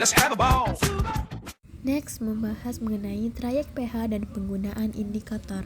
let's have a ball. Next, membahas mengenai trayek pH dan penggunaan indikator.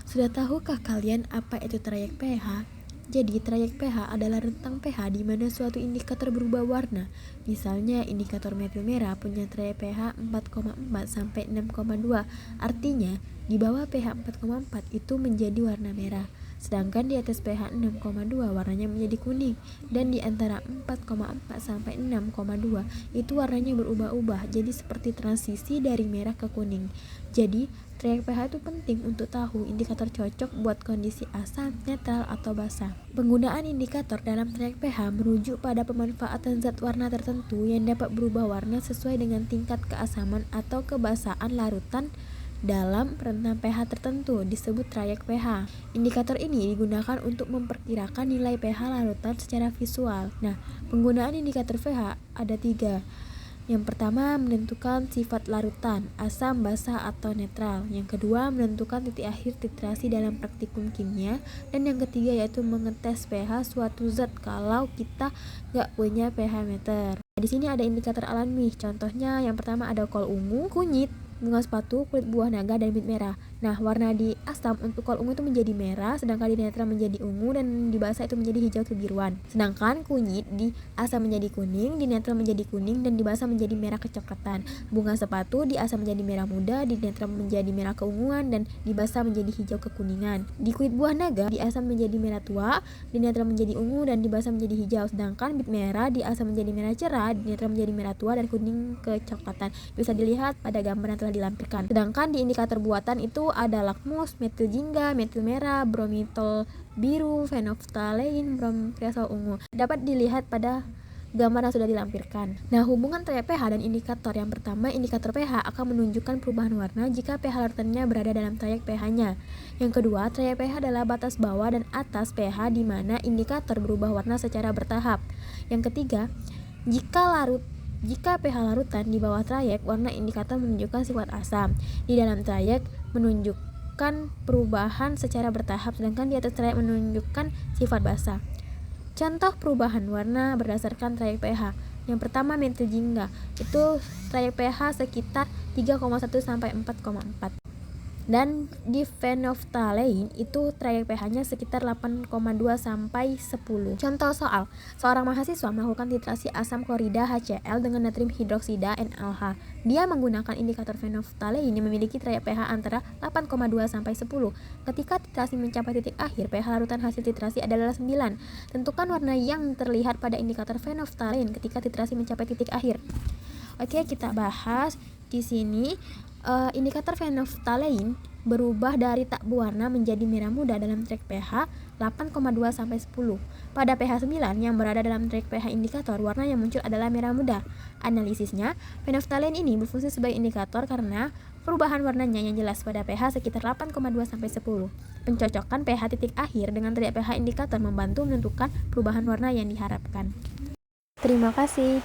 Sudah tahukah kalian apa itu trayek pH? Jadi, trayek pH adalah rentang pH di mana suatu indikator berubah warna. Misalnya, indikator metil merah punya trayek pH 4,4 sampai 6,2. Artinya, di bawah pH 4,4 itu menjadi warna merah. Sedangkan di atas pH 6,2 warnanya menjadi kuning, dan di antara 4,4 sampai 6,2 itu warnanya berubah-ubah, jadi seperti transisi dari merah ke kuning. Jadi, trayek pH itu penting untuk tahu indikator cocok buat kondisi asam, netral, atau basa. Penggunaan indikator dalam trayek pH merujuk pada pemanfaatan zat warna tertentu yang dapat berubah warna sesuai dengan tingkat keasaman atau kebasaan larutan dalam rentang pH tertentu, disebut trayek pH. Indikator ini digunakan untuk memperkirakan nilai pH larutan secara visual. Nah, penggunaan indikator pH ada 3. Yang pertama, menentukan sifat larutan, asam, basa, atau netral. Yang kedua, menentukan titik akhir titrasi dalam praktikum kimia. Dan yang ketiga yaitu mengetes pH suatu zat kalau kita nggak punya pH meter. Di sini ada indikator alami. Contohnya yang pertama ada kol ungu, kunyit, bunga sepatu, kulit buah naga, dan bit merah. Nah, warna di asam untuk kol ungu itu menjadi merah, sedangkan di netral menjadi ungu, dan di basa itu menjadi hijau kebiruan. Sedangkan kunyit di asam menjadi kuning, di netral menjadi kuning, dan di basa menjadi merah kecoklatan. Bunga sepatu di asam menjadi merah muda, di netral menjadi merah keunguan, dan di basa menjadi hijau kekuningan. Di kulit buah naga di asam menjadi merah tua, di netral menjadi ungu, dan di basa menjadi hijau. Sedangkan bit merah di asam menjadi merah cerah, di netral menjadi merah tua, dan kuning kecoklatan. Bisa dilihat pada gambar yang telah dilampirkan. Sedangkan di indikator buatan itu ada lakmus, metil jingga, metil merah, bromitol biru, fenoftalein, bromkresol ungu. Dapat dilihat pada gambar yang sudah dilampirkan. Nah, hubungan trayek pH dan indikator. Yang pertama, indikator pH akan menunjukkan perubahan warna jika pH larutannya berada dalam trayek pH-nya. Yang kedua, trayek pH adalah batas bawah dan atas pH di mana indikator berubah warna secara bertahap. Yang ketiga, jika pH larutan di bawah trayek, warna indikator menunjukkan sifat asam. Di dalam trayek menunjukkan perubahan secara bertahap, sedangkan di atas trayek menunjukkan sifat basa. Contoh perubahan warna berdasarkan trayek pH. Yang pertama, metil jingga. Itu trayek pH sekitar 3,1 sampai 4,4. Dan di fenoftalein itu trayek pH-nya sekitar 8,2 sampai 10. Contoh soal, seorang mahasiswa melakukan titrasi asam klorida HCl dengan natrium hidroksida NaOH. Dia menggunakan indikator fenoftalein yang memiliki trayek pH antara 8,2 sampai 10. Ketika titrasi mencapai titik akhir, pH larutan hasil titrasi adalah 9. Tentukan warna yang terlihat pada indikator fenoftalein ketika titrasi mencapai titik akhir. Oke, kita bahas di sini. Indikator fenoftalein berubah dari tak berwarna menjadi merah muda dalam trayek pH 8,2 sampai 10. Pada pH 9 yang berada dalam trayek pH indikator, warna yang muncul adalah merah muda. Analisisnya, fenoftalein ini berfungsi sebagai indikator karena perubahan warnanya yang jelas pada pH sekitar 8,2 sampai 10. Pencocokan pH titik akhir dengan trayek pH indikator membantu menentukan perubahan warna yang diharapkan. Terima kasih.